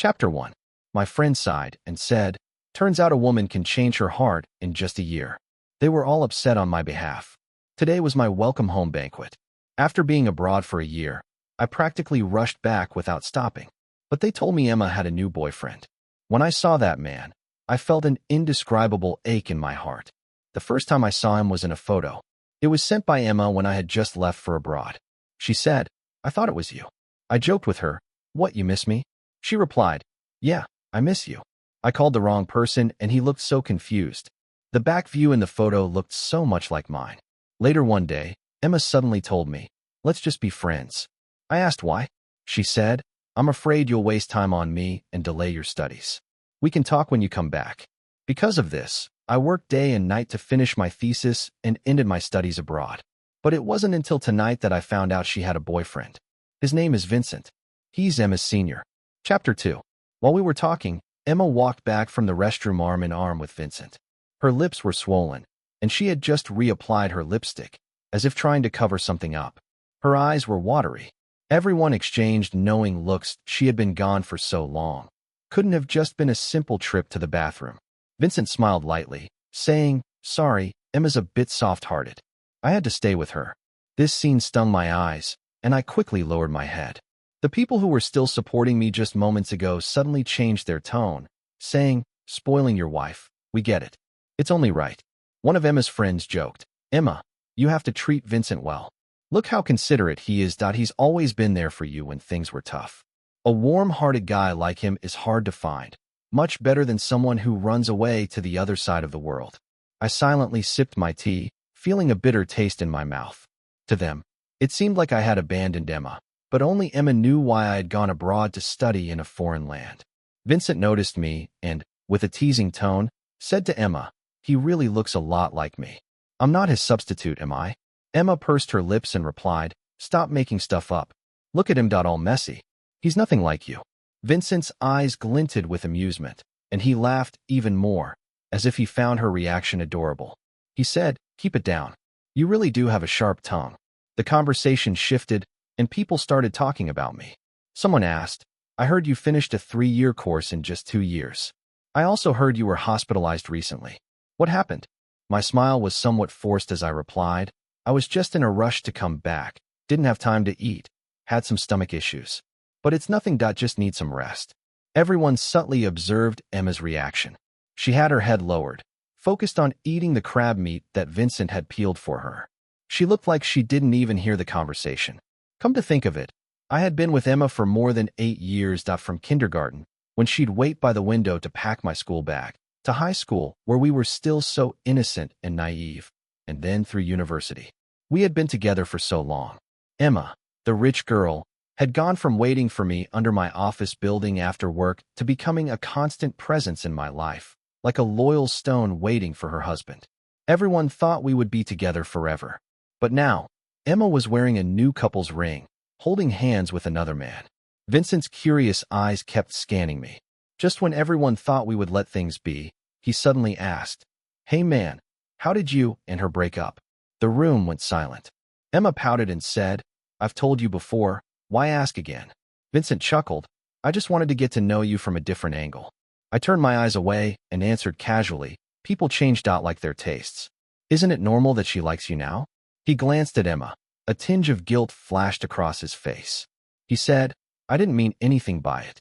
Chapter 1. My friend sighed and said, "Turns out a woman can change her heart in just a year." They were all upset on my behalf. Today was my welcome home banquet. After being abroad for a year, I practically rushed back without stopping. But they told me Emma had a new boyfriend. When I saw that man, I felt an indescribable ache in my heart. The first time I saw him was in a photo. It was sent by Emma when I had just left for abroad. She said, "I thought it was you." I joked with her, "What, you miss me?" She replied, "Yeah, I miss you." I called the wrong person and he looked so confused. The back view in the photo looked so much like mine. Later one day, Emma suddenly told me, "Let's just be friends." I asked why. She said, "I'm afraid you'll waste time on me and delay your studies. We can talk when you come back." Because of this, I worked day and night to finish my thesis and ended my studies abroad. But it wasn't until tonight that I found out she had a boyfriend. His name is Vincent. He's Emma's senior. Chapter 2. While we were talking, Emma walked back from the restroom arm in arm with Vincent. Her lips were swollen, and she had just reapplied her lipstick, as if trying to cover something up. Her eyes were watery. Everyone exchanged knowing looks. She had been gone for so long. Couldn't have just been a simple trip to the bathroom. Vincent smiled lightly, saying, "Sorry, Emma's a bit soft-hearted. I had to stay with her." This scene stung my eyes, and I quickly lowered my head. The people who were still supporting me just moments ago suddenly changed their tone, saying, "Spoiling your wife, we get it. It's only right." One of Emma's friends joked, "Emma, you have to treat Vincent well. Look how considerate he is. He's always been there for you when things were tough." A warm-hearted guy like him is hard to find, much better than someone who runs away to the other side of the world. I silently sipped my tea, feeling a bitter taste in my mouth. To them, it seemed like I had abandoned Emma, but only Emma knew why I had gone abroad to study in a foreign land. Vincent noticed me and, with a teasing tone, said to Emma, "He really looks a lot like me. I'm not his substitute, am I?" Emma pursed her lips and replied, "Stop making stuff up. Look at him, all messy. He's nothing like you." Vincent's eyes glinted with amusement, and he laughed even more, as if he found her reaction adorable. He said, "Keep it down. You really do have a sharp tongue." The conversation shifted, and people started talking about me. Someone asked, "I heard you finished a 3-year course in just 2 years. I also heard you were hospitalized recently. What happened?" My smile was somewhat forced as I replied, "I was just in a rush to come back, didn't have time to eat, had some stomach issues. But it's nothing. Just need some rest." Everyone subtly observed Emma's reaction. She had her head lowered, focused on eating the crab meat that Vincent had peeled for her. She looked like she didn't even hear the conversation. Come to think of it, I had been with Emma for more than 8 years. From kindergarten, when she'd wait by the window to pack my school bag, to high school, where we were still so innocent and naive, and then through university. We had been together for so long. Emma, the rich girl, had gone from waiting for me under my office building after work to becoming a constant presence in my life, like a loyal stone waiting for her husband. Everyone thought we would be together forever. But now, Emma was wearing a new couple's ring, holding hands with another man. Vincent's curious eyes kept scanning me. Just when everyone thought we would let things be, he suddenly asked, "Hey man, how did you and her break up?" The room went silent. Emma pouted and said, "I've told you before, why ask again?" Vincent chuckled, "I just wanted to get to know you from a different angle." I turned my eyes away and answered casually, "People changed out like their tastes. Isn't it normal that she likes you now?" He glanced at Emma. A tinge of guilt flashed across his face. He said, "I didn't mean anything by it.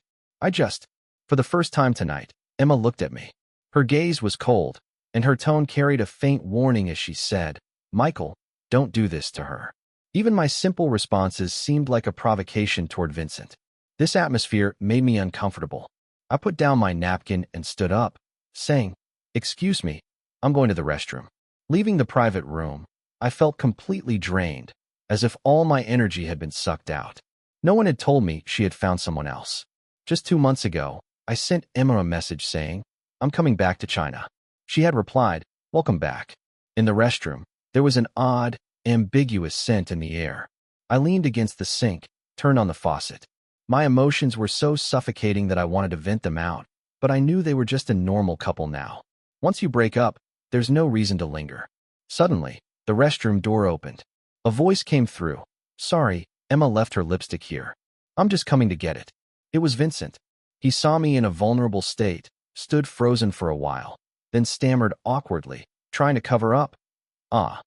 For the first time tonight, Emma looked at me. Her gaze was cold, and her tone carried a faint warning as she said, "Michael, don't do this to her." Even my simple responses seemed like a provocation toward Vincent. This atmosphere made me uncomfortable. I put down my napkin and stood up, saying, "Excuse me, I'm going to the restroom." Leaving the private room, I felt completely drained, as if all my energy had been sucked out. No one had told me she had found someone else. Just 2 months ago, I sent Emma a message saying, "I'm coming back to China." She had replied, "Welcome back." In the restroom, there was an odd, ambiguous scent in the air. I leaned against the sink, turned on the faucet. My emotions were so suffocating that I wanted to vent them out, but I knew they were just a normal couple now. Once you break up, there's no reason to linger. Suddenly, the restroom door opened. A voice came through. "Sorry, Emma left her lipstick here. I'm just coming to get it." It was Vincent. He saw me in a vulnerable state, stood frozen for a while, then stammered awkwardly, trying to cover up. Ah,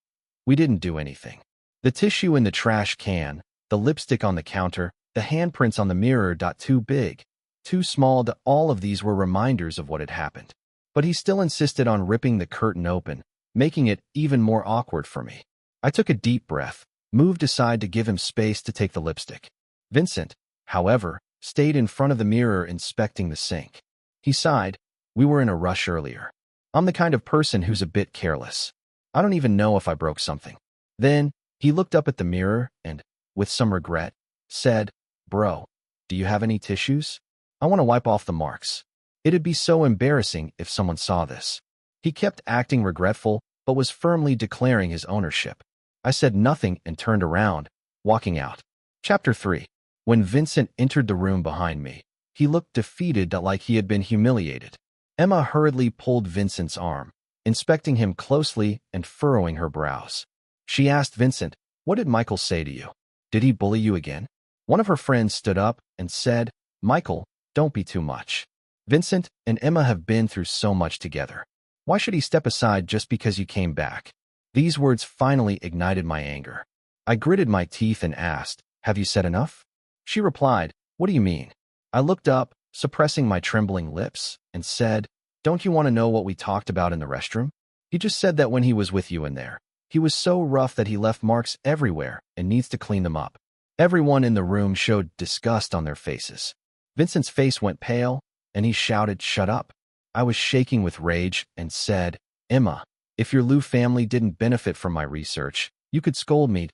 we didn't do anything. The tissue in the trash can, the lipstick on the counter, the handprints on the mirror. Too big, too small. All of these were reminders of what had happened. But he still insisted on ripping the curtain open, making it even more awkward for me. I took a deep breath, moved aside to give him space to take the lipstick. Vincent, however, stayed in front of the mirror inspecting the sink. He sighed. We were in a rush earlier. I'm the kind of person who's a bit careless. I don't even know if I broke something. Then, he looked up at the mirror and, with some regret, said, Bro, do you have any tissues? I want to wipe off the marks. It'd be so embarrassing if someone saw this. He kept acting regretful, but was firmly declaring his ownership. I said nothing and turned around, walking out. Chapter 3. When Vincent entered the room behind me, he looked defeated, like he had been humiliated. Emma hurriedly pulled Vincent's arm, inspecting him closely and furrowing her brows. She asked Vincent, What did Michael say to you? Did he bully you again? One of her friends stood up and said, Michael, don't be too much. Vincent and Emma have been through so much together. Why should he step aside just because you came back? These words finally ignited my anger. I gritted my teeth and asked, Have you said enough? She replied, What do you mean? I looked up, suppressing my trembling lips, and said, Don't you want to know what we talked about in the restroom? He just said that when he was with you in there, he was so rough that he left marks everywhere and needs to clean them up. Everyone in the room showed disgust on their faces. Vincent's face went pale, and he shouted, Shut up. I was shaking with rage and said, Emma, if your Liu family didn't benefit from my research, you could scold me,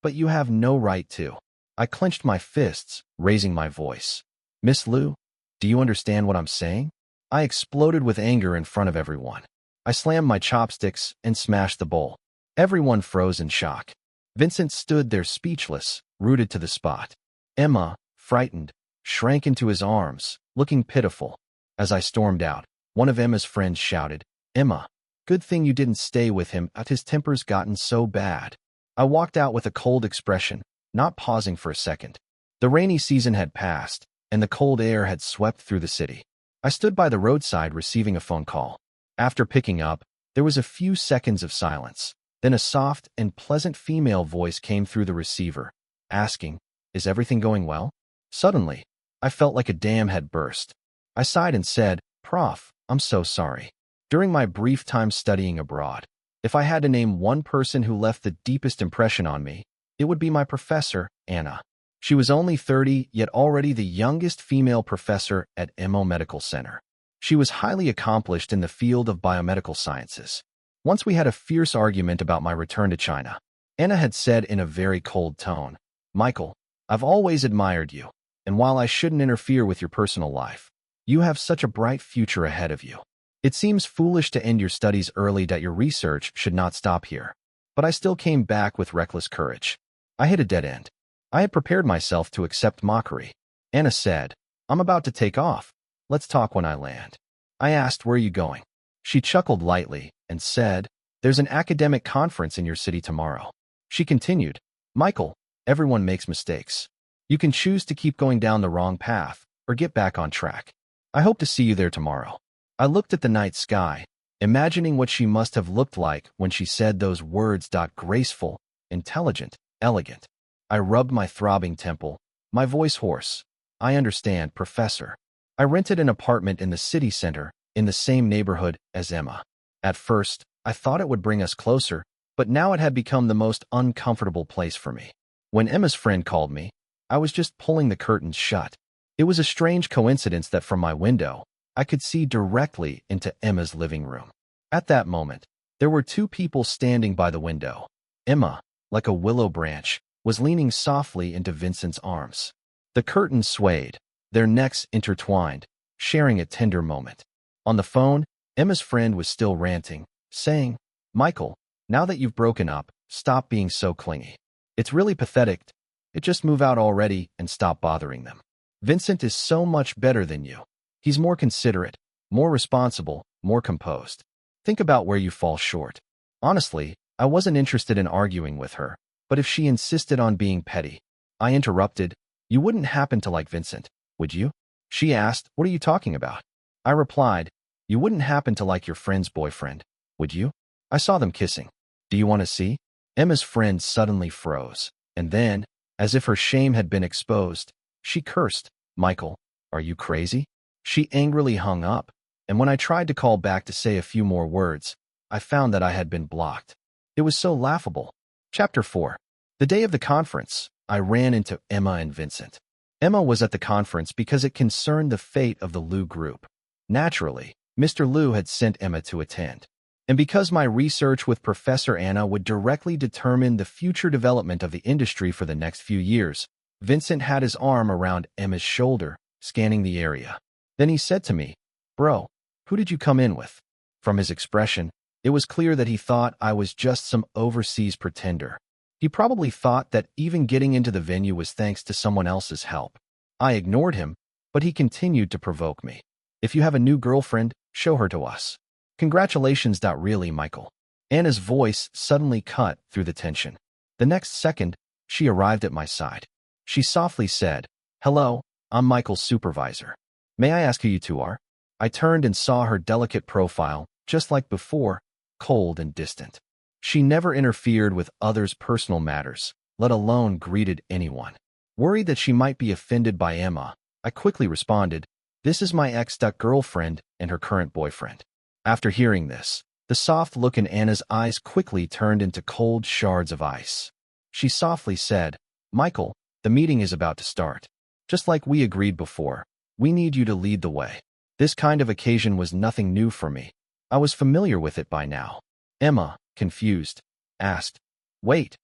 but you have no right to. I clenched my fists, raising my voice. Miss Liu, do you understand what I'm saying? I exploded with anger in front of everyone. I slammed my chopsticks and smashed the bowl. Everyone froze in shock. Vincent stood there speechless, rooted to the spot. Emma, frightened, shrank into his arms, looking pitiful. As I stormed out, one of Emma's friends shouted, Emma, good thing you didn't stay with him. His temper's gotten so bad. I walked out with a cold expression, not pausing for a second. The rainy season had passed, and the cold air had swept through the city. I stood by the roadside receiving a phone call. After picking up, there was a few seconds of silence. Then a soft and pleasant female voice came through the receiver, asking, Is everything going well? Suddenly, I felt like a dam had burst. I sighed and said, Prof, I'm so sorry. During my brief time studying abroad, if I had to name one person who left the deepest impression on me, it would be my professor, Anna. She was only 30, yet already the youngest female professor at Emo Medical Center. She was highly accomplished in the field of biomedical sciences. Once we had a fierce argument about my return to China. Anna had said in a very cold tone, Michael, I've always admired you, and while I shouldn't interfere with your personal life, you have such a bright future ahead of you. It seems foolish to end your studies early. Your research should not stop here. But I still came back with reckless courage. I hit a dead end. I had prepared myself to accept mockery. Anna said, I'm about to take off. Let's talk when I land. I asked, Where are you going? She chuckled lightly and said, There's an academic conference in your city tomorrow. She continued, Michael, everyone makes mistakes. You can choose to keep going down the wrong path or get back on track. I hope to see you there tomorrow. I looked at the night sky, imagining what she must have looked like when she said those words. Graceful, intelligent, elegant. I rubbed my throbbing temple, my voice hoarse. I understand, Professor. I rented an apartment in the city center, in the same neighborhood as Emma. At first, I thought it would bring us closer, but now it had become the most uncomfortable place for me. When Emma's friend called me, I was just pulling the curtains shut. It was a strange coincidence that from my window, I could see directly into Emma's living room. At that moment, there were two people standing by the window. Emma, like a willow branch, was leaning softly into Vincent's arms. The curtains swayed, their necks intertwined, sharing a tender moment. On the phone, Emma's friend was still ranting, saying, Michael, now that you've broken up, stop being so clingy. It's really pathetic. Just move out already and stop bothering them. Vincent is so much better than you. He's more considerate, more responsible, more composed. Think about where you fall short. Honestly, I wasn't interested in arguing with her, but if she insisted on being petty, I interrupted, You wouldn't happen to like Vincent, would you? She asked, "What are you talking about?" I replied, "You wouldn't happen to like your friend's boyfriend, would you? I saw them kissing. Do you want to see?" Emma's friend suddenly froze, and then, as if her shame had been exposed, she cursed, "Michael, are you crazy?" She angrily hung up, and when I tried to call back to say a few more words, I found that I had been blocked. It was so laughable. Chapter 4. The day of the conference, I ran into Emma and Vincent. Emma was at the conference because it concerned the fate of the Liu Group. Naturally, Mr. Liu had sent Emma to attend. And because my research with Professor Anna would directly determine the future development of the industry for the next few years, Vincent had his arm around Emma's shoulder, scanning the area. Then he said to me, "Bro, who did you come in with?" From his expression, it was clear that he thought I was just some overseas pretender. He probably thought that even getting into the venue was thanks to someone else's help. I ignored him, but he continued to provoke me. "If you have a new girlfriend, show her to us." "Congratulations. Really, Michael." Anna's voice suddenly cut through the tension. The next second, she arrived at my side. She softly said, "Hello, I'm Michael's supervisor. May I ask who you two are?" I turned and saw her delicate profile, just like before, cold and distant. She never interfered with others' personal matters, let alone greeted anyone. Worried that she might be offended by Emma, I quickly responded, "This is my ex-girlfriend and her current boyfriend." After hearing this, the soft look in Anna's eyes quickly turned into cold shards of ice. She softly said, "Michael, the meeting is about to start. Just like we agreed before, we need you to lead the way." This kind of occasion was nothing new for me. I was familiar with it by now. Emma, confused, asked, "Wait,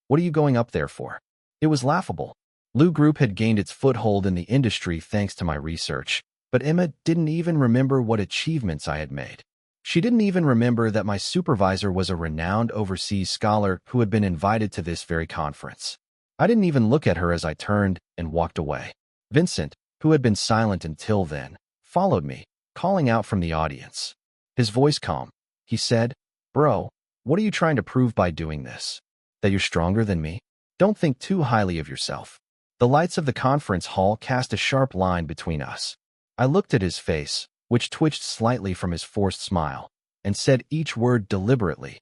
what are you going up there for?" It was laughable. Liu Group had gained its foothold in the industry thanks to my research, but Emma didn't even remember what achievements I had made. She didn't even remember that my supervisor was a renowned overseas scholar who had been invited to this very conference. I didn't even look at her as I turned and walked away. Vincent, who had been silent until then, followed me, calling out from the audience. His voice calm. He said, "Bro, what are you trying to prove by doing this? That you're stronger than me? Don't think too highly of yourself." The lights of the conference hall cast a sharp line between us. I looked at his face, which twitched slightly from his forced smile, and said each word deliberately.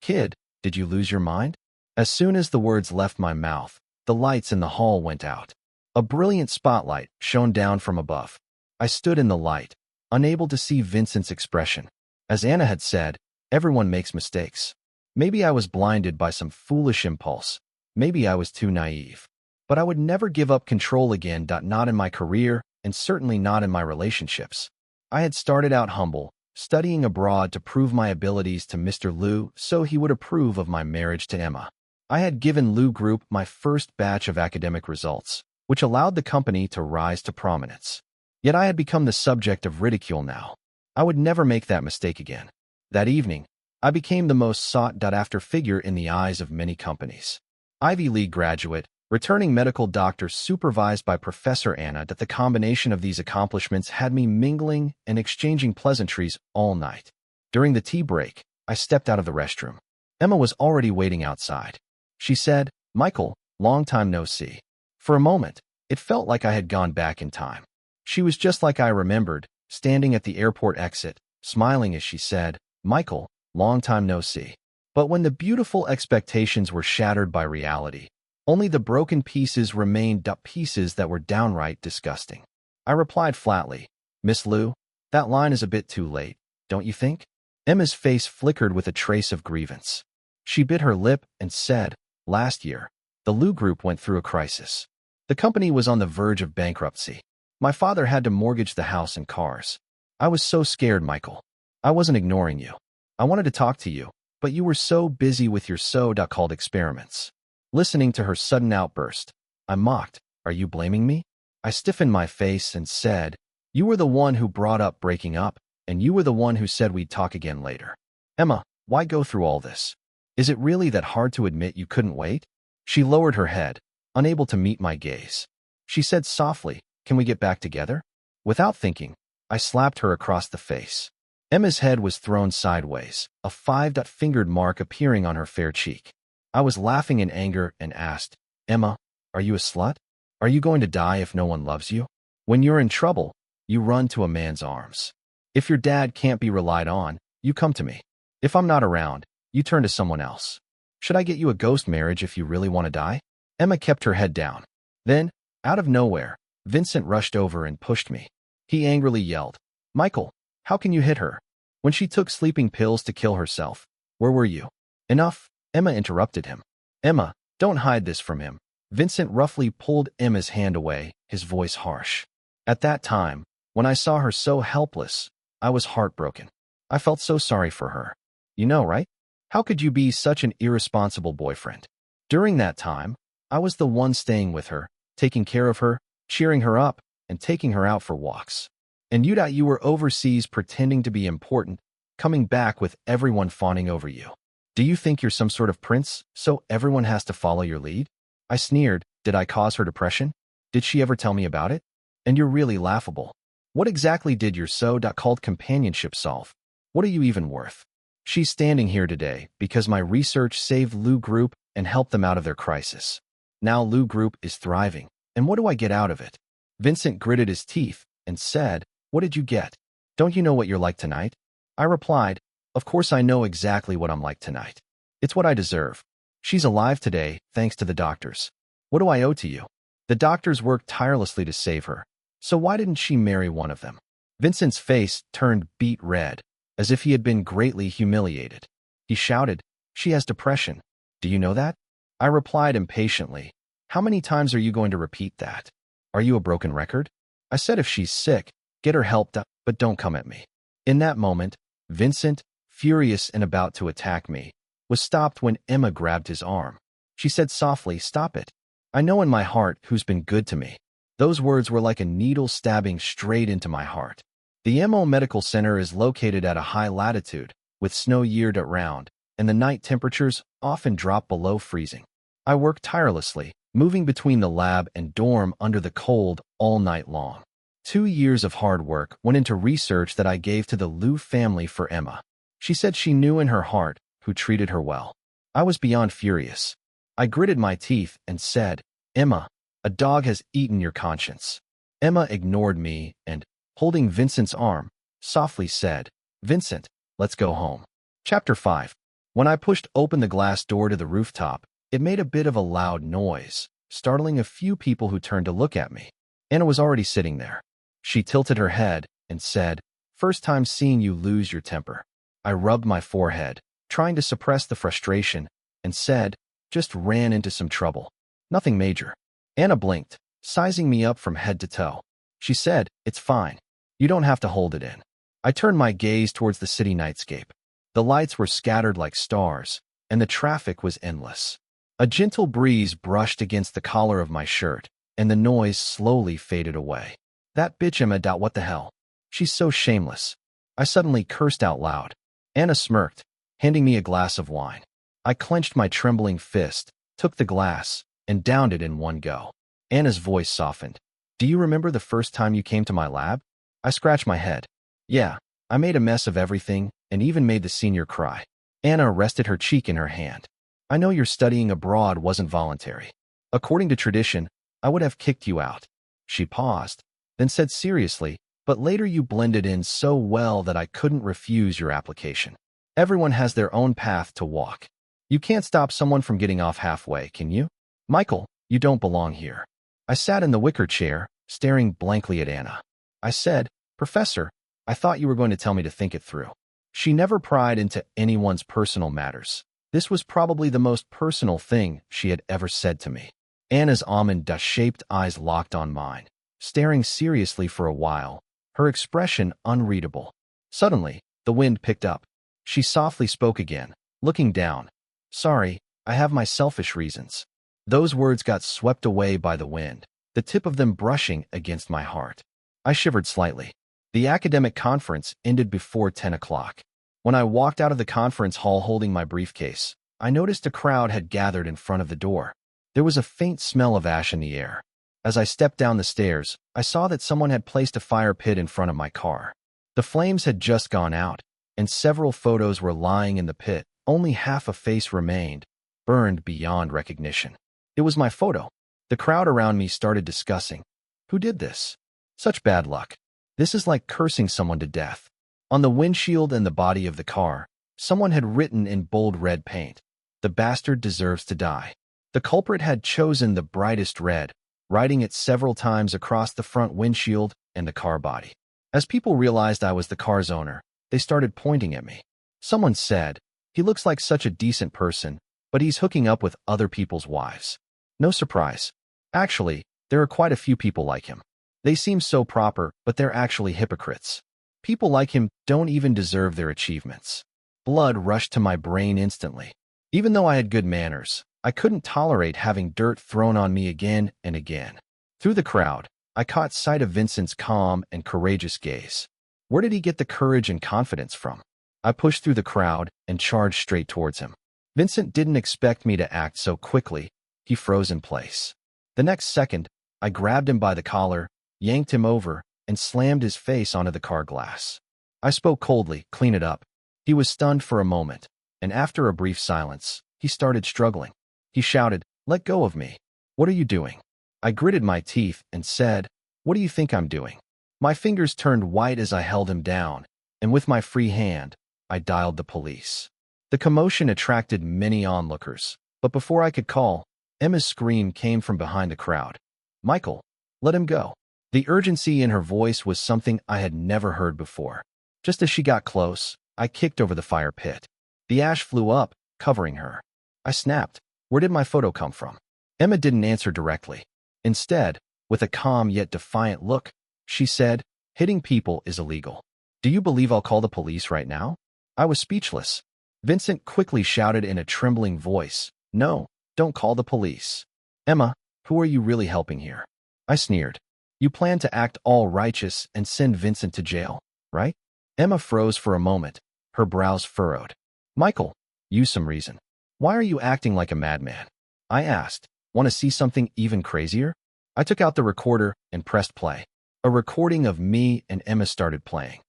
"Kid, did you lose your mind?" As soon as the words left my mouth, the lights in the hall went out. A brilliant spotlight shone down from above. I stood in the light, unable to see Vincent's expression. As Anna had said, everyone makes mistakes. Maybe I was blinded by some foolish impulse. Maybe I was too naive. But I would never give up control again, not in my career, and certainly not in my relationships. I had started out humble, studying abroad to prove my abilities to Mr. Liu so he would approve of my marriage to Emma. I had given Liu Group my first batch of academic results, which allowed the company to rise to prominence. Yet I had become the subject of ridicule now. I would never make that mistake again. That evening, I became the most sought-after figure in the eyes of many companies. Ivy League graduate, returning medical doctor supervised by Professor Anna. That the combination of these accomplishments had me mingling and exchanging pleasantries all night. During the tea break, I stepped out of the restroom. Emma was already waiting outside. She said, "Michael, long time no see." For a moment, it felt like I had gone back in time. She was just like I remembered, standing at the airport exit, smiling as she said, "Michael, long time no see." But when the beautiful expectations were shattered by reality, only the broken pieces remained, pieces that were downright disgusting. I replied flatly, "Miss Liu, that line is a bit too late, don't you think?" Emma's face flickered with a trace of grievance. She bit her lip and said, "Last year, the Liu Group went through a crisis. The company was on the verge of bankruptcy. My father had to mortgage the house and cars. I was so scared, Michael. I wasn't ignoring you. I wanted to talk to you, but you were so busy with your so-called experiments." Listening to her sudden outburst, I mocked, "Are you blaming me?" I stiffened my face and said, "You were the one who brought up breaking up, and you were the one who said we'd talk again later. Emma, why go through all this? Is it really that hard to admit you couldn't wait?" She lowered her head, unable to meet my gaze. She said softly, "Can we get back together?" Without thinking, I slapped her across the face. Emma's head was thrown sideways, a five-fingered mark appearing on her fair cheek. I was laughing in anger and asked, "Emma, are you a slut? Are you going to die if no one loves you?" When you're in trouble, you run to a man's arms. If your dad can't be relied on, you come to me. If I'm not around, you turn to someone else. Should I get you a ghost marriage if you really want to die? Emma kept her head down. Then, out of nowhere, Vincent rushed over and pushed me. He angrily yelled, "Michael, how can you hit her? When she took sleeping pills to kill herself, where were you?" "Enough," Emma interrupted him. "Emma, don't hide this from him." Vincent roughly pulled Emma's hand away, his voice harsh. At that time, when I saw her so helpless, I was heartbroken. I felt so sorry for her. You know, right? How could you be such an irresponsible boyfriend? During that time, I was the one staying with her, taking care of her, cheering her up, and taking her out for walks. And you were overseas pretending to be important, coming back with everyone fawning over you. Do you think you're some sort of prince, so everyone has to follow your lead? I sneered. Did I cause her depression? Did she ever tell me about it? And you're really laughable. What exactly did your so-called companionship solve? What are you even worth? She's standing here today because my research saved Lu Group and helped them out of their crisis. Now Lu Group is thriving, and what do I get out of it? Vincent gritted his teeth and said, "What did you get? Don't you know what you're like tonight?" I replied, "Of course I know exactly what I'm like tonight. It's what I deserve. She's alive today, thanks to the doctors. What do I owe to you? The doctors worked tirelessly to save her, so why didn't she marry one of them?" Vincent's face turned beet red, as if he had been greatly humiliated. He shouted, "She has depression. Do you know that?" I replied impatiently, "How many times are you going to repeat that? Are you a broken record?" I said if she's sick, get her helped up, but don't come at me. In that moment, Vincent, furious and about to attack me, was stopped when Emma grabbed his arm. She said softly, "Stop it. I know in my heart who's been good to me." Those words were like a needle stabbing straight into my heart. The MO Medical Center is located at a high latitude, with snow year round, and the night temperatures often drop below freezing. I worked tirelessly, moving between the lab and dorm under the cold all night long. 2 years of hard work went into research that I gave to the Lu family for Emma. She said she knew in her heart who treated her well. I was beyond furious. I gritted my teeth and said, "Emma, a dog has eaten your conscience." Emma ignored me and, holding Vincent's arm, softly said, "Vincent, let's go home." Chapter 5. When I pushed open the glass door to the rooftop, it made a bit of a loud noise, startling a few people who turned to look at me. Anna was already sitting there. She tilted her head and said, "First time seeing you lose your temper." I rubbed my forehead, trying to suppress the frustration, and said, "Just ran into some trouble. Nothing major." Anna blinked, sizing me up from head to toe. She said, "It's fine. You don't have to hold it in." I turned my gaze towards the city nightscape. The lights were scattered like stars, and the traffic was endless. A gentle breeze brushed against the collar of my shirt, and the noise slowly faded away. "That bitch Emma. What the hell? She's so shameless." I suddenly cursed out loud. Anna smirked, handing me a glass of wine. I clenched my trembling fist, took the glass, and downed it in one go. Anna's voice softened. "Do you remember the first time you came to my lab?" I scratched my head. "Yeah, I made a mess of everything and even made the senior cry." Anna rested her cheek in her hand. "I know your studying abroad wasn't voluntary. According to tradition, I would have kicked you out." She paused, then said seriously, "But later you blended in so well that I couldn't refuse your application. Everyone has their own path to walk. You can't stop someone from getting off halfway, can you? Michael, you don't belong here." I sat in the wicker chair, staring blankly at Anna. I said, "Professor, I thought you were going to tell me to think it through." She never pried into anyone's personal matters. This was probably the most personal thing she had ever said to me. Anna's almond-shaped eyes locked on mine, staring seriously for a while, her expression unreadable. Suddenly, the wind picked up. She softly spoke again, looking down. "Sorry, I have my selfish reasons." Those words got swept away by the wind, the tip of them brushing against my heart. I shivered slightly. The academic conference ended before 10 o'clock. When I walked out of the conference hall holding my briefcase, I noticed a crowd had gathered in front of the door. There was a faint smell of ash in the air. As I stepped down the stairs, I saw that someone had placed a fire pit in front of my car. The flames had just gone out, and several photos were lying in the pit. Only half a face remained, burned beyond recognition. It was my photo. The crowd around me started discussing. Who did this? Such bad luck. This is like cursing someone to death. On the windshield and the body of the car, someone had written in bold red paint, "The bastard deserves to die." The culprit had chosen the brightest red, writing it several times across the front windshield and the car body. As people realized I was the car's owner, they started pointing at me. Someone said, "He looks like such a decent person, but he's hooking up with other people's wives." No surprise. Actually, there are quite a few people like him. They seem so proper, but they're actually hypocrites. People like him don't even deserve their achievements. Blood rushed to my brain instantly. Even though I had good manners, I couldn't tolerate having dirt thrown on me again and again. Through the crowd, I caught sight of Vincent's calm and courageous gaze. Where did he get the courage and confidence from? I pushed through the crowd and charged straight towards him. Vincent didn't expect me to act so quickly. He froze in place. The next second, I grabbed him by the collar, yanked him over, and slammed his face onto the car glass. I spoke coldly, "Clean it up." He was stunned for a moment, and after a brief silence, he started struggling. He shouted, "Let go of me. What are you doing?" I gritted my teeth and said, "What do you think I'm doing?" My fingers turned white as I held him down, and with my free hand, I dialed the police. The commotion attracted many onlookers, but before I could call, Emma's scream came from behind the crowd. "Michael, let him go." The urgency in her voice was something I had never heard before. Just as she got close, I kicked over the fire pit. The ash flew up, covering her. I snapped, "Where did my photo come from?" Emma didn't answer directly. Instead, with a calm yet defiant look, she said, "Hitting people is illegal. Do you believe I'll call the police right now?" I was speechless. Vincent quickly shouted in a trembling voice, "No, don't call the police." "Emma, who are you really helping here?" I sneered. "You plan to act all righteous and send Vincent to jail, right?" Emma froze for a moment, her brows furrowed. "Michael, use some reason. Why are you acting like a madman?" I asked. "Want to see something even crazier?" I took out the recorder and pressed play. A recording of me and Emma started playing.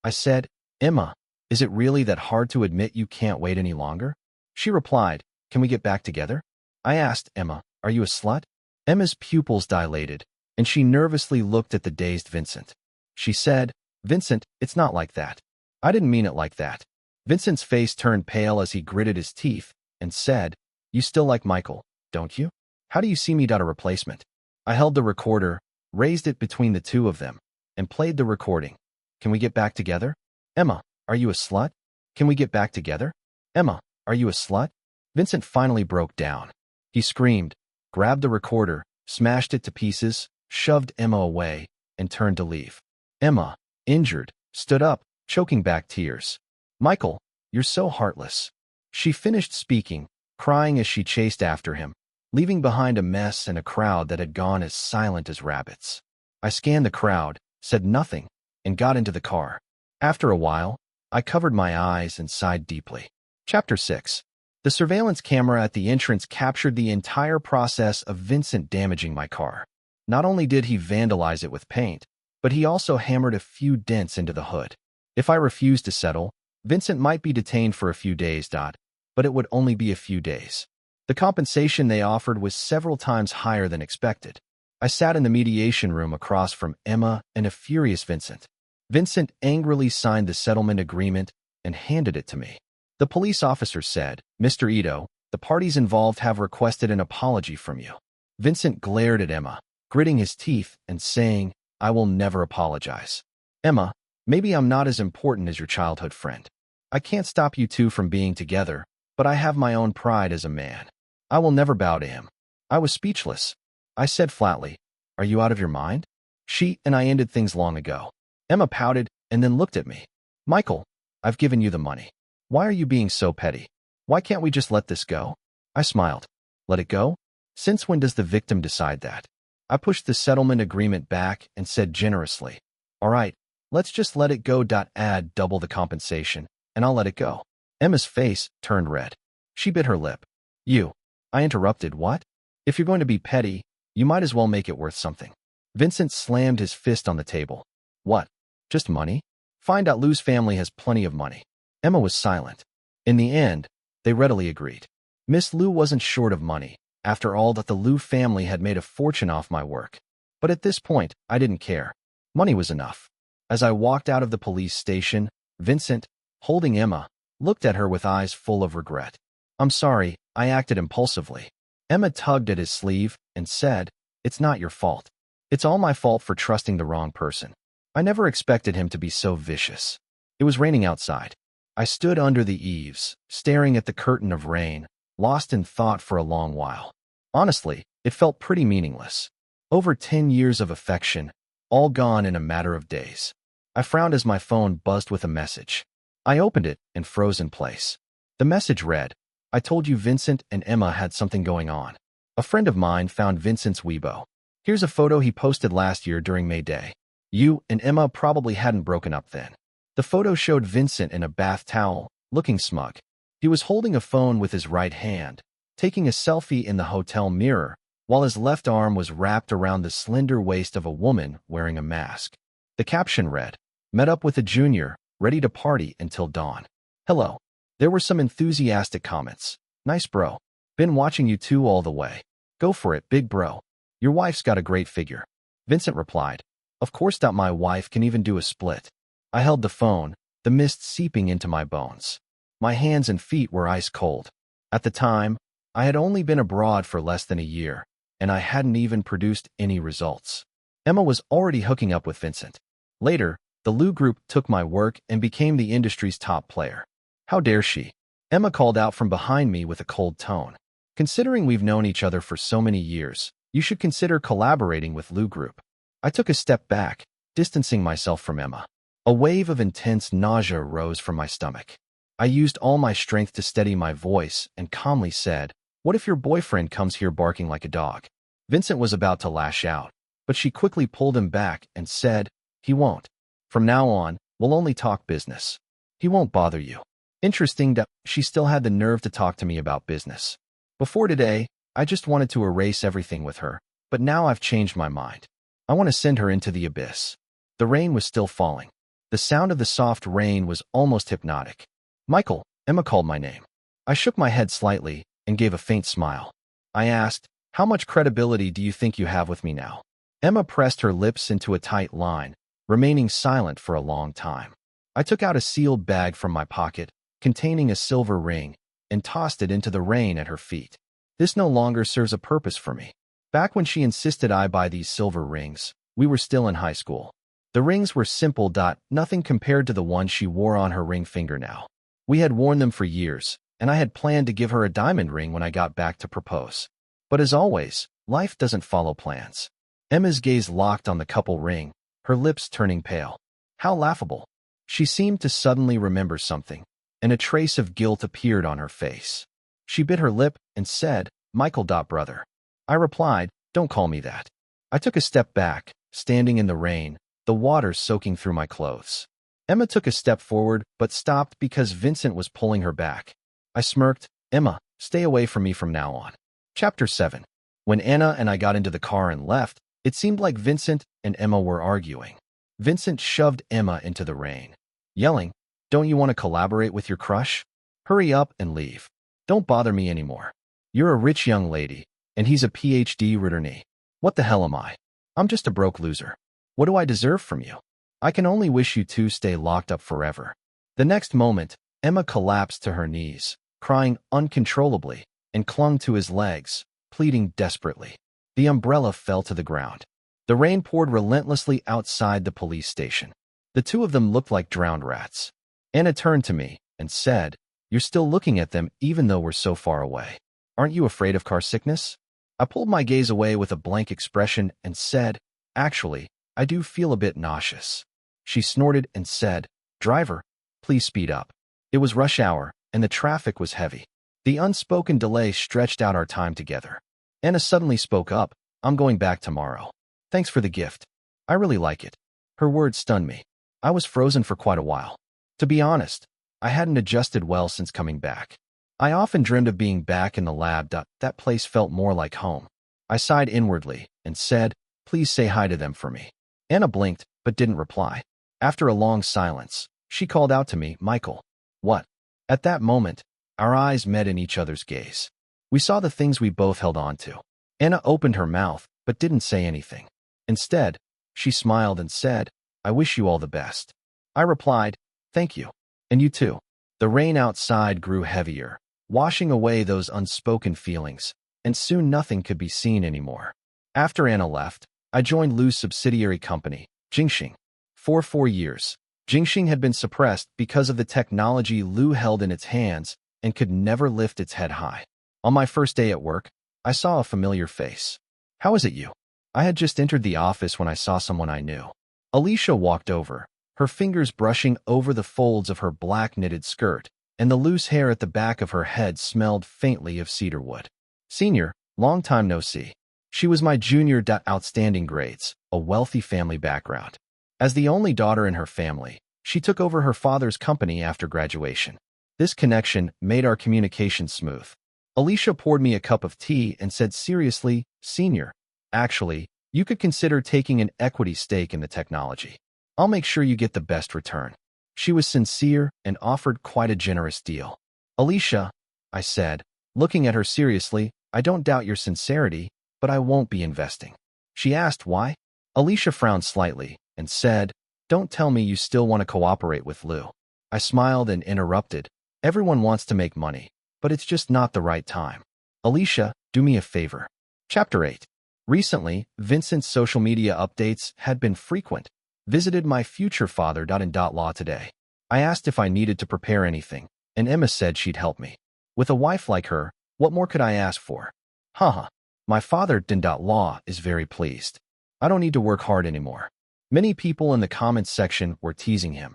I said, "Emma, is it really that hard to admit you can't wait any longer?" She replied, "Can we get back together?" I asked Emma, "Are you a slut?" Emma's pupils dilated, and she nervously looked at the dazed Vincent. She said, "Vincent, it's not like that." I didn't mean it like that. Vincent's face turned pale as he gritted his teeth and said, "You still like Michael, don't you? How do you see me? A replacement?" I held the recorder, raised it between the two of them, and played the recording. "Can we get back together? Emma, are you a slut? Can we get back together? Emma, are you a slut?" Vincent finally broke down. He screamed, grabbed the recorder, smashed it to pieces, shoved Emma away, and turned to leave. Emma, injured, stood up, choking back tears. "Michael, you're so heartless." She finished speaking, crying as she chased after him, leaving behind a mess and a crowd that had gone as silent as rabbits. I scanned the crowd, said nothing, and got into the car. After a while, I covered my eyes and sighed deeply. Chapter 6. The surveillance camera at the entrance captured the entire process of Vincent damaging my car. Not only did he vandalize it with paint, but he also hammered a few dents into the hood. If I refused to settle, Vincent might be detained for a few days, but it would only be a few days. The compensation they offered was several times higher than expected. I sat in the mediation room across from Emma and a furious Vincent. Vincent angrily signed the settlement agreement and handed it to me. The police officer said, "Mr. Ito, the parties involved have requested an apology from you." Vincent glared at Emma, gritting his teeth and saying, "I will never apologize." "Emma, maybe I'm not as important as your childhood friend. I can't stop you two from being together, but I have my own pride as a man. I will never bow to him." I was speechless. I said flatly, "Are you out of your mind? She and I ended things long ago." Emma pouted and then looked at me. "Michael, I've given you the money. Why are you being so petty? Why can't we just let this go?" I smiled. "Let it go? Since when does the victim decide that?" I pushed the settlement agreement back and said generously, "All right, let's just let it go. Add double the compensation, and I'll let it go." Emma's face turned red. She bit her lip. "You," I interrupted, "what? If you're going to be petty, you might as well make it worth something." Vincent slammed his fist on the table. "What? Just money? Find out Lou's family has plenty of money." Emma was silent. In the end, they readily agreed. Miss Lou wasn't short of money. After all, that the Lou family had made a fortune off my work. But at this point, I didn't care. Money was enough. As I walked out of the police station, Vincent, holding Emma, looked at her with eyes full of regret. I'm sorry, I acted impulsively. Emma tugged at his sleeve and said, It's not your fault. It's all my fault for trusting the wrong person. I never expected him to be so vicious. It was raining outside. I stood under the eaves, staring at the curtain of rain, lost in thought for a long while. Honestly, it felt pretty meaningless. Over 10 years of affection, all gone in a matter of days. I frowned as my phone buzzed with a message. I opened it and froze in place. The message read, I told you Vincent and Emma had something going on. A friend of mine found Vincent's Weibo. Here's a photo he posted last year during May Day. You and Emma probably hadn't broken up then. The photo showed Vincent in a bath towel, looking smug. He was holding a phone with his right hand, taking a selfie in the hotel mirror, while his left arm was wrapped around the slender waist of a woman wearing a mask. The caption read, Met up with a junior, ready to party until dawn. Hello. There were some enthusiastic comments. Nice bro. Been watching you two all the way. Go for it, big bro. Your wife's got a great figure. Vincent replied, Of course that my wife can even do a split. I held the phone, the mist seeping into my bones. My hands and feet were ice cold. At the time, I had only been abroad for less than a year, and I hadn't even produced any results. Emma was already hooking up with Vincent. Later, the Lou Group took my work and became the industry's top player. How dare she? Emma called out from behind me with a cold tone. Considering we've known each other for so many years, you should consider collaborating with Lou Group. I took a step back, distancing myself from Emma. A wave of intense nausea rose from my stomach. I used all my strength to steady my voice and calmly said, What if your boyfriend comes here barking like a dog? Vincent was about to lash out, but she quickly pulled him back and said, He won't. From now on, we'll only talk business. He won't bother you. Interesting that she still had the nerve to talk to me about business. Before today, I just wanted to erase everything with her, but now I've changed my mind. I want to send her into the abyss. The rain was still falling. The sound of the soft rain was almost hypnotic. Michael, Emma called my name. I shook my head slightly and gave a faint smile. I asked, How much credibility do you think you have with me now? Emma pressed her lips into a tight line, remaining silent for a long time. I took out a sealed bag from my pocket, containing a silver ring, and tossed it into the rain at her feet. This no longer serves a purpose for me. Back when she insisted I buy these silver rings, we were still in high school. The rings were simple. Nothing compared to the one she wore on her ring finger now. We had worn them for years, and I had planned to give her a diamond ring when I got back to propose. But as always, life doesn't follow plans. Emma's gaze locked on the couple ring, her lips turning pale. How laughable. She seemed to suddenly remember something, and a trace of guilt appeared on her face. She bit her lip and said, Michael. Brother. I replied, Don't call me that. I took a step back, standing in the rain, the water soaking through my clothes. Emma took a step forward, but stopped because Vincent was pulling her back. I smirked, Emma, stay away from me from now on. Chapter 7. When Anna and I got into the car and left, it seemed like Vincent and Emma were arguing. Vincent shoved Emma into the rain, yelling, Don't you want to collaborate with your crush? Hurry up and leave. Don't bother me anymore. You're a rich young lady, and he's a PhD returnee. What the hell am I? I'm just a broke loser. What do I deserve from you? I can only wish you two stay locked up forever. The next moment, Emma collapsed to her knees, crying uncontrollably, and clung to his legs, pleading desperately. The umbrella fell to the ground. The rain poured relentlessly outside the police station. The two of them looked like drowned rats. Anna turned to me and said, You're still looking at them even though we're so far away. Aren't you afraid of car sickness? I pulled my gaze away with a blank expression and said, Actually, I do feel a bit nauseous. She snorted and said, Driver, please speed up. It was rush hour, and the traffic was heavy. The unspoken delay stretched out our time together. Anna suddenly spoke up, I'm going back tomorrow. Thanks for the gift. I really like it. Her words stunned me. I was frozen for quite a while. To be honest, I hadn't adjusted well since coming back. I often dreamed of being back in the lab. That place felt more like home. I sighed inwardly and said, Please say hi to them for me. Anna blinked, but didn't reply. After a long silence, she called out to me, Michael. What? At that moment, our eyes met in each other's gaze. We saw the things we both held on to. Anna opened her mouth, but didn't say anything. Instead, She smiled and said, I wish you all the best. I replied, thank you. And you too. The rain outside grew heavier, washing away those unspoken feelings, and soon nothing could be seen anymore. After Anna left, I joined Lu's subsidiary company, Jingxing. For 4 years, Jingxing had been suppressed because of the technology Lu held in its hands and could never lift its head high. On my first day at work, I saw a familiar face. How is it you? I had just entered the office when I saw someone I knew. Alicia walked over, her fingers brushing over the folds of her black knitted skirt, and the loose hair at the back of her head smelled faintly of cedarwood. Senior, long time no see. She was my junior. Outstanding grades, a wealthy family background. As the only daughter in her family, she took over her father's company after graduation. This connection made our communication smooth. Alicia poured me a cup of tea and said seriously, Senior, actually, you could consider taking an equity stake in the technology. I'll make sure you get the best return. She was sincere and offered quite a generous deal. Alicia, I said, looking at her seriously, I don't doubt your sincerity, but I won't be investing. She asked why. Alicia frowned slightly and said, don't tell me you still want to cooperate with Lu. I smiled and interrupted. Everyone wants to make money, but it's just not the right time. Alicia, do me a favor. Chapter 8. Recently, Vincent's social media updates had been frequent. Visited my future father. In law today. I asked if I needed to prepare anything, and Emma said she'd help me. With a wife like her, what more could I ask for? Haha. My father. Law is very pleased. I don't need to work hard anymore. Many people in the comments section were teasing him.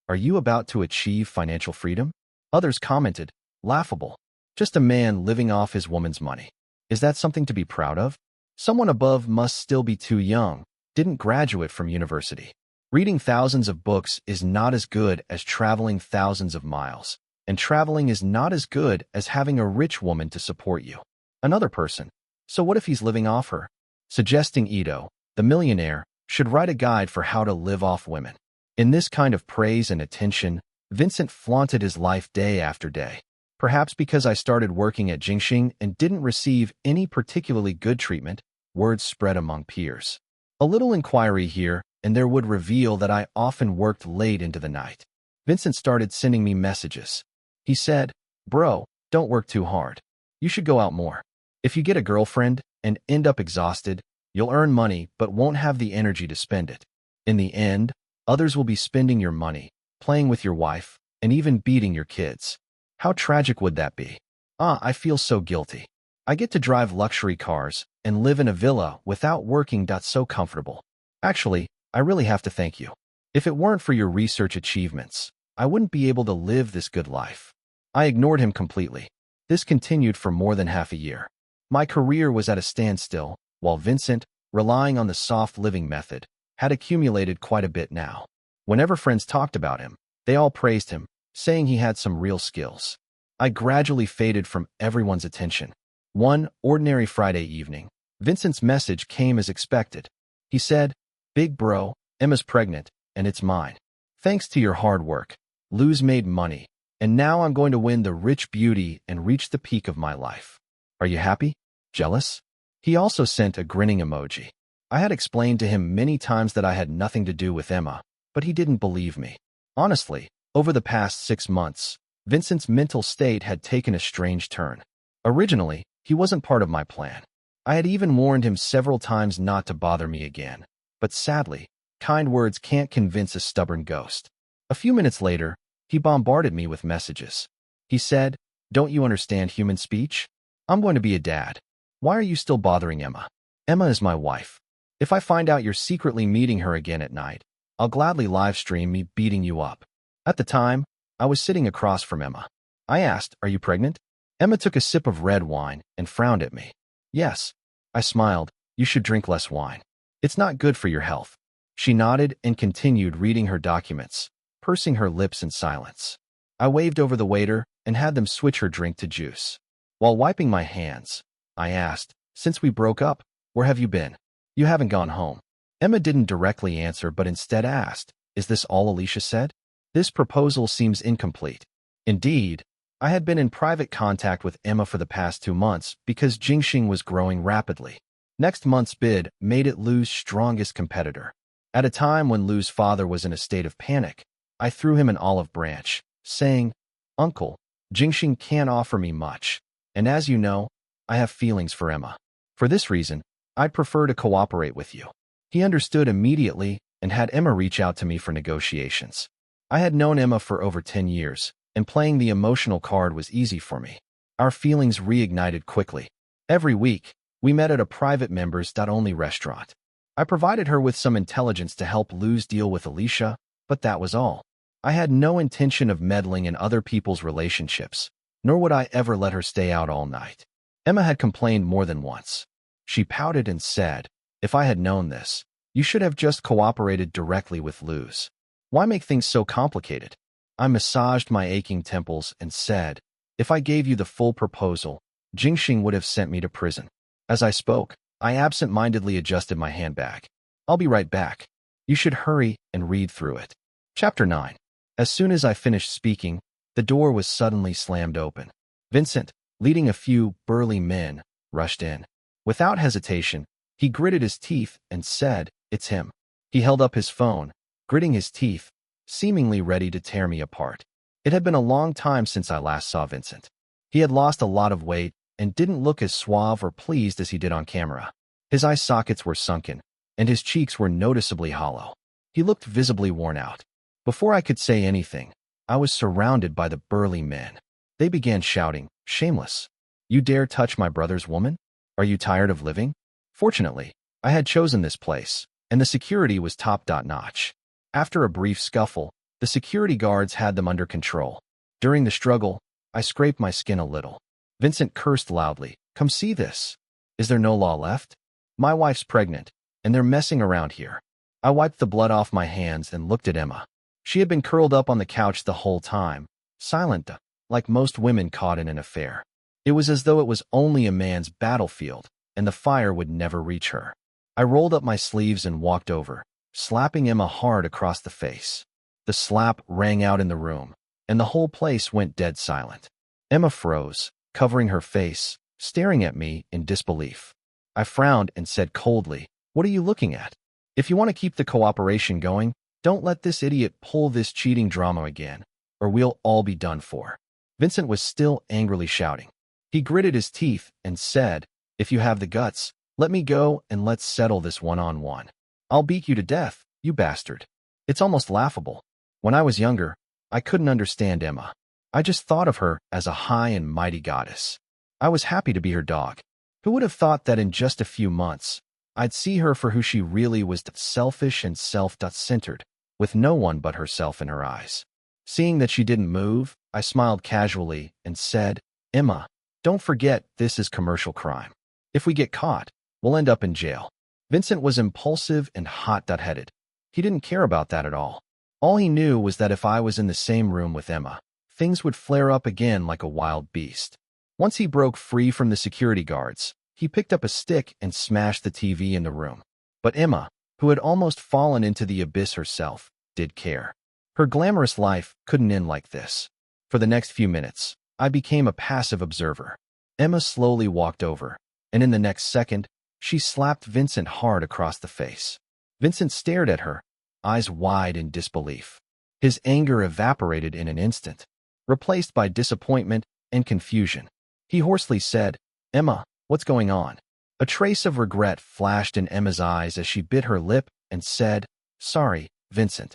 Are you about to achieve financial freedom? Others commented, laughable. Just a man living off his woman's money. Is that something to be proud of? Someone above must still be too young, didn't graduate from university. Reading thousands of books is not as good as traveling thousands of miles, and traveling is not as good as having a rich woman to support you. Another person. So what if he's living off her? Suggesting Ito, the millionaire, should write a guide for how to live off women. In this kind of praise and attention, Vincent flaunted his life day after day. Perhaps because I started working at Jingxing and didn't receive any particularly good treatment, words spread among peers. A little inquiry here, and there would reveal that I often worked late into the night. Vincent started sending me messages. He said, bro, don't work too hard. You should go out more. If you get a girlfriend and end up exhausted, you'll earn money but won't have the energy to spend it. In the end, others will be spending your money, playing with your wife, and even beating your kids. How tragic would that be? I feel so guilty. I get to drive luxury cars and live in a villa without working. So comfortable. Actually, I really have to thank you. If it weren't for your research achievements, I wouldn't be able to live this good life. I ignored him completely. This continued for more than half a year. My career was at a standstill, while Vincent, relying on the soft living method, had accumulated quite a bit now. Whenever friends talked about him, they all praised him, saying he had some real skills. I gradually faded from everyone's attention. One ordinary Friday evening, Vincent's message came as expected. He said, Big bro, Emma's pregnant, and it's mine. Thanks to your hard work, Lu's made money, and now I'm going to win the rich beauty and reach the peak of my life. Are you happy? Jealous? He also sent a grinning emoji. I had explained to him many times that I had nothing to do with Emma, but he didn't believe me. Honestly, over the past 6 months, Vincent's mental state had taken a strange turn. Originally, he wasn't part of my plan. I had even warned him several times not to bother me again. But sadly, kind words can't convince a stubborn ghost. A few minutes later, he bombarded me with messages. He said, Don't you understand human speech? I'm going to be a dad. Why are you still bothering Emma? Emma is my wife. If I find out you're secretly meeting her again at night, I'll gladly live stream me beating you up. At the time, I was sitting across from Emma. I asked, Are you pregnant? Emma took a sip of red wine and frowned at me. Yes. I smiled. You should drink less wine. It's not good for your health. She nodded and continued reading her documents, pursing her lips in silence. I waved over the waiter and had them switch her drink to juice. While wiping my hands, I asked, Since we broke up, where have you been? You haven't gone home. Emma didn't directly answer but instead asked, Is this all Alicia said? This proposal seems incomplete. Indeed, I had been in private contact with Emma for the past 2 months because Jingxing was growing rapidly. Next month's bid made it Lu's strongest competitor. At a time when Lou's father was in a state of panic, I threw him an olive branch, saying, "Uncle, Jingxing can't offer me much, and as you know, I have feelings for Emma. For this reason, I'd prefer to cooperate with you." He understood immediately and had Emma reach out to me for negotiations. I had known Emma for over 10 years, and playing the emotional card was easy for me. Our feelings reignited quickly. Every week, we met at a private members-only restaurant. I provided her with some intelligence to help Luz deal with Alicia, but that was all. I had no intention of meddling in other people's relationships, nor would I ever let her stay out all night. Emma had complained more than once. She pouted and said, "If I had known this, you should have just cooperated directly with Luz. Why make things so complicated?" I massaged my aching temples and said, "If I gave you the full proposal, Jingxing would have sent me to prison." As I spoke, I absent-mindedly adjusted my handbag. "I'll be right back. You should hurry and read through it." Chapter 9. As soon as I finished speaking, the door was suddenly slammed open. Vincent, leading a few burly men, rushed in. Without hesitation, he gritted his teeth and said, "It's him." He held up his phone, gritting his teeth, seemingly ready to tear me apart. It had been a long time since I last saw Vincent. He had lost a lot of weight and didn't look as suave or pleased as he did on camera. His eye sockets were sunken, and his cheeks were noticeably hollow. He looked visibly worn out. Before I could say anything, I was surrounded by the burly men. They began shouting, "Shameless! You dare touch my brother's woman? Are you tired of living?" Fortunately, I had chosen this place, and the security was top-notch. After a brief scuffle, the security guards had them under control. During the struggle, I scraped my skin a little. Vincent cursed loudly, "Come see this. Is there no law left? My wife's pregnant, and they're messing around here." I wiped the blood off my hands and looked at Emma. She had been curled up on the couch the whole time, silent, like most women caught in an affair. It was as though it was only a man's battlefield, and the fire would never reach her. I rolled up my sleeves and walked over, slapping Emma hard across the face. The slap rang out in the room, and the whole place went dead silent. Emma froze, covering her face, staring at me in disbelief. I frowned and said coldly, "What are you looking at? If you want to keep the cooperation going, don't let this idiot pull this cheating drama again, or we'll all be done for." Vincent was still angrily shouting. He gritted his teeth and said, "If you have the guts, let me go and let's settle this one-on-one. I'll beat you to death, you bastard." It's almost laughable. When I was younger, I couldn't understand Emma. I just thought of her as a high and mighty goddess. I was happy to be her dog. Who would have thought that in just a few months, I'd see her for who she really was, selfish and self-centered, with no one but herself in her eyes. Seeing that she didn't move, I smiled casually and said, "Emma, don't forget this is commercial crime. If we get caught, we'll end up in jail." Vincent was impulsive and hot-headed. He didn't care about that at all. All he knew was that if I was in the same room with Emma, things would flare up again like a wild beast. Once he broke free from the security guards, he picked up a stick and smashed the TV in the room. But Emma, who had almost fallen into the abyss herself, did care. Her glamorous life couldn't end like this. For the next few minutes, I became a passive observer. Emma slowly walked over, and in the next second, she slapped Vincent hard across the face. Vincent stared at her, eyes wide in disbelief. His anger evaporated in an instant, replaced by disappointment and confusion. He hoarsely said, "Emma, what's going on?" A trace of regret flashed in Emma's eyes as she bit her lip and said, "Sorry, Vincent.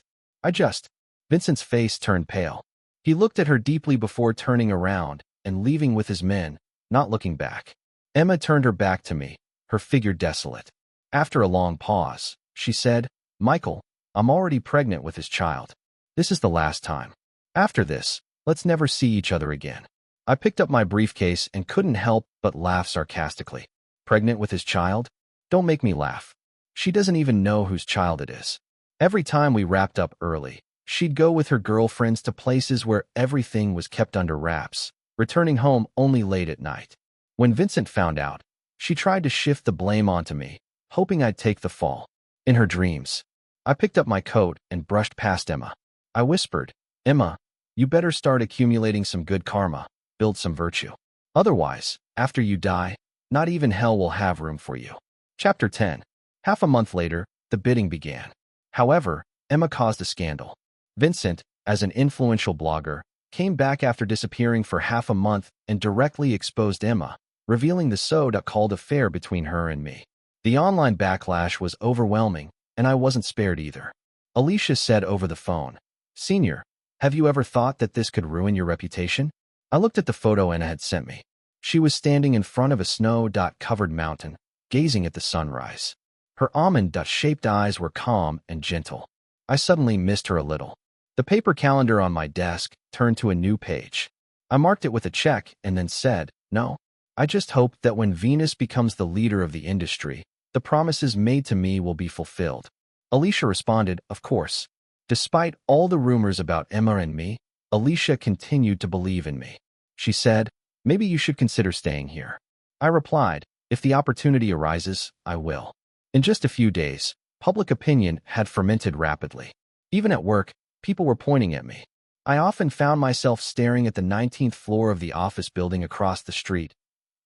Vincent's face turned pale. He looked at her deeply before turning around and leaving with his men, not looking back. Emma turned her back to me, her figure desolate. After a long pause, she said, "Michael, I'm already pregnant with his child. This is the last time. After this, let's never see each other again." I picked up my briefcase and couldn't help but laugh sarcastically. Pregnant with his child? Don't make me laugh. She doesn't even know whose child it is. Every time we wrapped up early, she'd go with her girlfriends to places where everything was kept under wraps, returning home only late at night. When Vincent found out, she tried to shift the blame onto me, hoping I'd take the fall. In her dreams, I picked up my coat and brushed past Emma. I whispered, "Emma, you better start accumulating some good karma, build some virtue. Otherwise, after you die, not even hell will have room for you." Chapter 10. Half a month later, the bidding began. However, Emma caused a scandal. Vincent, as an influential blogger, came back after disappearing for half a month and directly exposed Emma, revealing the so-called affair between her and me. The online backlash was overwhelming, and I wasn't spared either. Alicia said over the phone, "Senior, have you ever thought that this could ruin your reputation?" I looked at the photo Anna had sent me. She was standing in front of a snow-covered mountain, gazing at the sunrise. Her almond-shaped eyes were calm and gentle. I suddenly missed her a little. The paper calendar on my desk turned to a new page. I marked it with a check and then said, "No, I just hope that when Venus becomes the leader of the industry, the promises made to me will be fulfilled." Alicia responded, "Of course." Despite all the rumors about Emma and me, Alicia continued to believe in me. She said, "Maybe you should consider staying here." I replied, "If the opportunity arises, I will." In just a few days, public opinion had fermented rapidly. Even at work, people were pointing at me. I often found myself staring at the 19th floor of the office building across the street.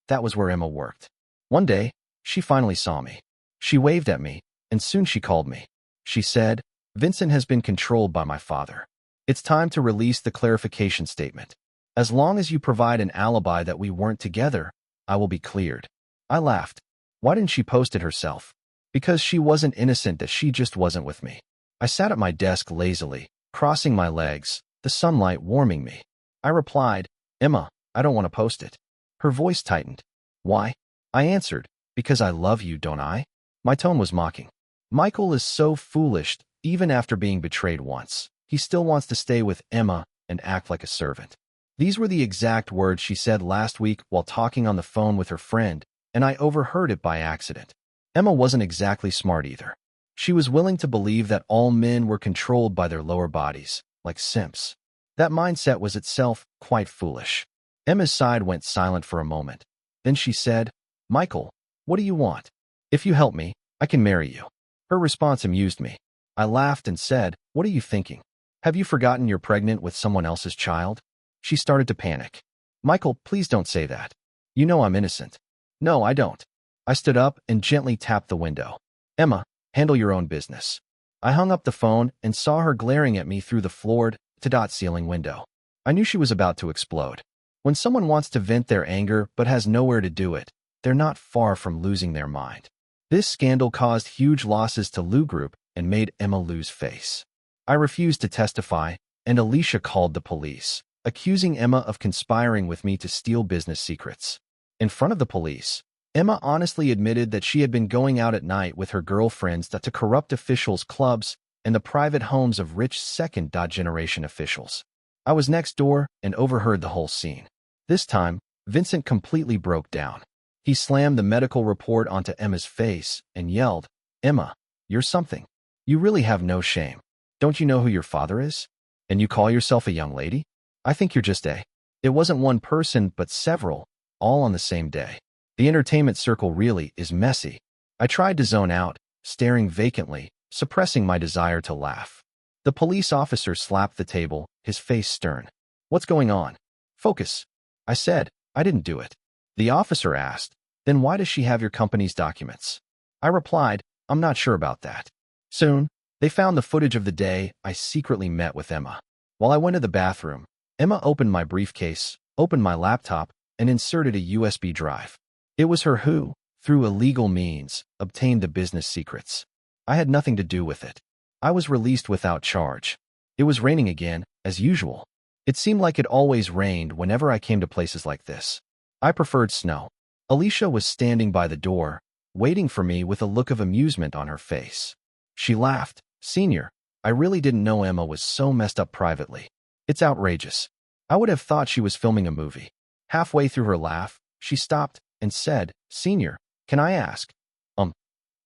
That was where Emma worked. One day, she finally saw me. She waved at me, and soon she called me. She said, "Vincent has been controlled by my father. It's time to release the clarification statement. As long as you provide an alibi that we weren't together, I will be cleared." I laughed. Why didn't she post it herself? Because she wasn't innocent, that she just wasn't with me. I sat at my desk lazily, crossing my legs, the sunlight warming me. I replied, "Emma, I don't want to post it." Her voice tightened. "Why?" I answered, "Because I love you, don't I?" My tone was mocking. Michael is so foolish. Even after being betrayed once, he still wants to stay with Emma and act like a servant. These were the exact words she said last week while talking on the phone with her friend, and I overheard it by accident. Emma wasn't exactly smart either. She was willing to believe that all men were controlled by their lower bodies, like simps. That mindset was itself quite foolish. Emma's side went silent for a moment. Then she said, "Michael, what do you want? If you help me, I can marry you." Her response amused me. I laughed and said, "What are you thinking? Have you forgotten you're pregnant with someone else's child?" She started to panic. "Michael, please don't say that. You know I'm innocent." "No, I don't." I stood up and gently tapped the window. "Emma, handle your own business." I hung up the phone and saw her glaring at me through the floored-to-ceiling window. I knew she was about to explode. When someone wants to vent their anger but has nowhere to do it, they're not far from losing their mind. This scandal caused huge losses to Lou Group and made Emma lose face. I refused to testify, and Alicia called the police, accusing Emma of conspiring with me to steal business secrets. In front of the police, Emma honestly admitted that she had been going out at night with her girlfriends to corrupt officials' clubs and the private homes of rich second-generation officials. I was next door and overheard the whole scene. This time, Vincent completely broke down. He slammed the medical report onto Emma's face and yelled, "Emma, you're something. You really have no shame. Don't you know who your father is? And you call yourself a young lady? I think you're just a..." It wasn't one person, but several, all on the same day. The entertainment circle really is messy. I tried to zone out, staring vacantly, suppressing my desire to laugh. The police officer slapped the table, his face stern. "What's going on? Focus." I said, "I didn't do it." The officer asked, "Then why does she have your company's documents?" I replied, "I'm not sure about that." Soon, they found the footage of the day I secretly met with Emma. While I went to the bathroom, Emma opened my briefcase, opened my laptop, and inserted a USB drive. It was her who, through illegal means, obtained the business secrets. I had nothing to do with it. I was released without charge. It was raining again, as usual. It seemed like it always rained whenever I came to places like this. I preferred snow. Alicia was standing by the door, waiting for me with a look of amusement on her face. She laughed. "Senior, I really didn't know Emma was so messed up privately. It's outrageous. I would have thought she was filming a movie." Halfway through her laugh, she stopped and said, "Senior, can I ask,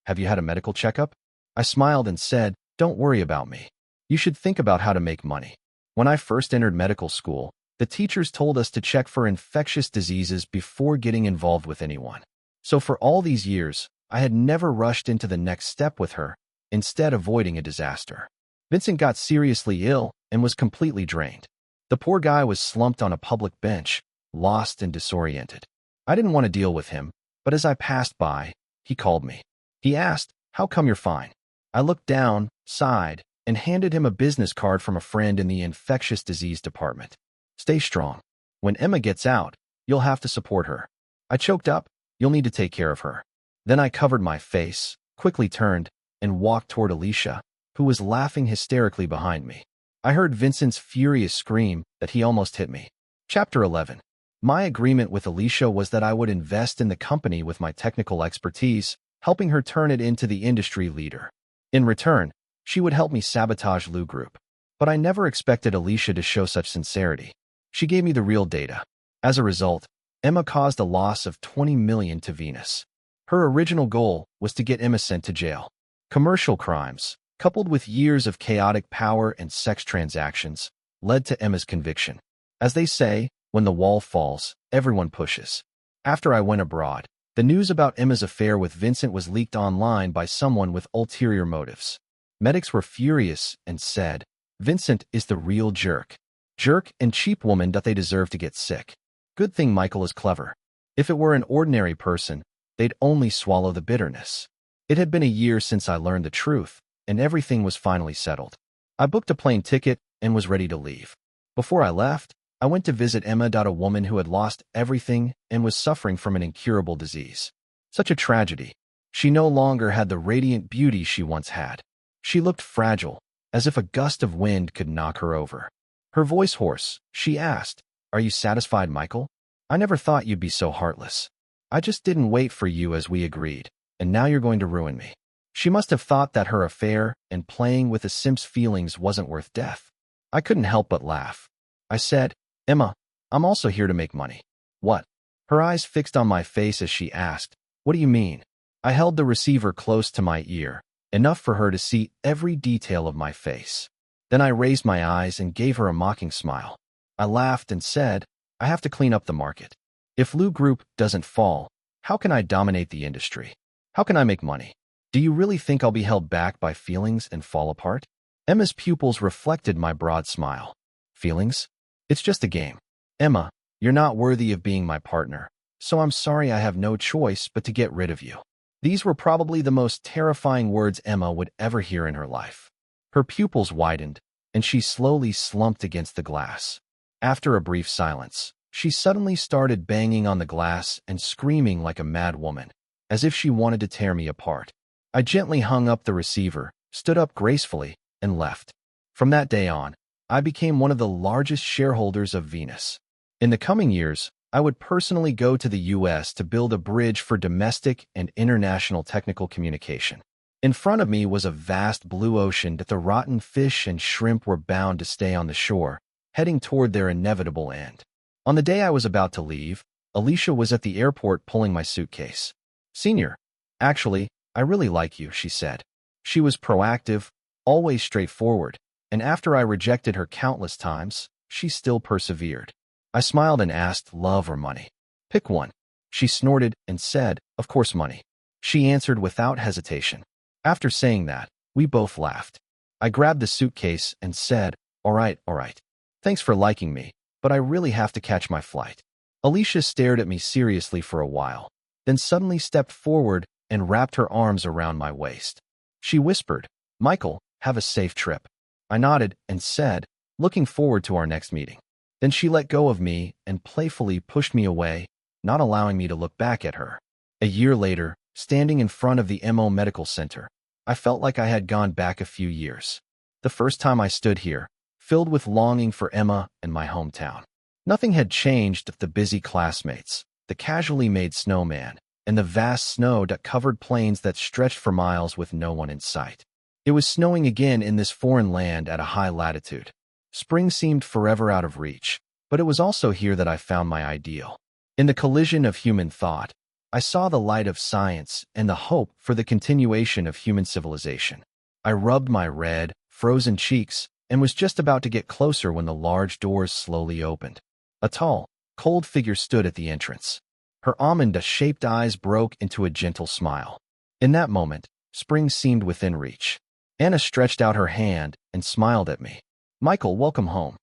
have you had a medical checkup?" I smiled and said, "Don't worry about me. You should think about how to make money. When I first entered medical school, the teachers told us to check for infectious diseases before getting involved with anyone. So for all these years, I had never rushed into the next step with her, instead avoiding a disaster." Vincent got seriously ill and was completely drained. The poor guy was slumped on a public bench, lost and disoriented. I didn't want to deal with him, but as I passed by, he called me. He asked, "How come you're fine?" I looked down, sighed, and handed him a business card from a friend in the infectious disease department. Stay strong. When Emma gets out, you'll have to support her. I choked up. You'll need to take care of her. Then I covered my face, quickly turned, and walked toward Alicia, who was laughing hysterically behind me. I heard Vincent's furious scream that he almost hit me. Chapter 11. My agreement with Alicia was that I would invest in the company with my technical expertise, helping her turn it into the industry leader. In return, she would help me sabotage Lou Group. But I never expected Alicia to show such sincerity. She gave me the real data. As a result, Emma caused a loss of $20 million to Venus. Her original goal was to get Emma sent to jail. Commercial crimes, coupled with years of chaotic power and sex transactions, led to Emma's conviction. As they say, when the wall falls, everyone pushes. After I went abroad, the news about Emma's affair with Vincent was leaked online by someone with ulterior motives. Medics were furious and said, Vincent is the real jerk. Jerk and cheap woman that they deserve to get sick. Good thing Michael is clever. If it were an ordinary person, they'd only swallow the bitterness. It had been a year since I learned the truth, and everything was finally settled. I booked a plane ticket and was ready to leave. Before I left, I went to visit Emma, a woman who had lost everything and was suffering from an incurable disease. Such a tragedy. She no longer had the radiant beauty she once had. She looked fragile, as if a gust of wind could knock her over. Her voice hoarse, she asked, Are you satisfied, Michael? I never thought you'd be so heartless. I just didn't wait for you as we agreed, and now you're going to ruin me. She must have thought that her affair and playing with a simp's feelings wasn't worth death. I couldn't help but laugh. I said, Emma, I'm also here to make money. What? Her eyes fixed on my face as she asked, What do you mean? I held the receiver close to my ear, enough for her to see every detail of my face. Then I raised my eyes and gave her a mocking smile. I laughed and said, I have to clean up the market. If Lou Group doesn't fall, how can I dominate the industry? How can I make money? Do you really think I'll be held back by feelings and fall apart? Emma's pupils reflected my broad smile. Feelings? It's just a game. Emma, you're not worthy of being my partner, so I'm sorry I have no choice but to get rid of you. These were probably the most terrifying words Emma would ever hear in her life. Her pupils widened, and she slowly slumped against the glass. After a brief silence, she suddenly started banging on the glass and screaming like a mad woman, as if she wanted to tear me apart. I gently hung up the receiver, stood up gracefully, and left. From that day on, I became one of the largest shareholders of Venus. In the coming years, I would personally go to the U.S. to build a bridge for domestic and international technical communication. In front of me was a vast blue ocean that the rotten fish and shrimp were bound to stay on the shore, heading toward their inevitable end. On the day I was about to leave, Alicia was at the airport pulling my suitcase. Senior, actually, I really like you, she said. She was proactive, always straightforward, and after I rejected her countless times, she still persevered. I smiled and asked, love or money? Pick one. She snorted and said, of course money. She answered without hesitation. After saying that, we both laughed. I grabbed the suitcase and said, all right. Thanks for liking me, but I really have to catch my flight. Alicia stared at me seriously for a while, then suddenly stepped forward and wrapped her arms around my waist. She whispered, Michael, have a safe trip. I nodded and said, looking forward to our next meeting. Then she let go of me and playfully pushed me away, not allowing me to look back at her. A year later, standing in front of the MO Medical Center, I felt like I had gone back a few years. The first time I stood here, filled with longing for Emma and my hometown. Nothing had changed but the busy classmates, the casually made snowman, and the vast snow that covered plains that stretched for miles with no one in sight. It was snowing again in this foreign land at a high latitude. Spring seemed forever out of reach, but it was also here that I found my ideal. In the collision of human thought, I saw the light of science and the hope for the continuation of human civilization. I rubbed my red, frozen cheeks and was just about to get closer when the large doors slowly opened. A tall, cold figure stood at the entrance. Her almond-shaped eyes broke into a gentle smile. In that moment, spring seemed within reach. Anna stretched out her hand and smiled at me. Michael, welcome home.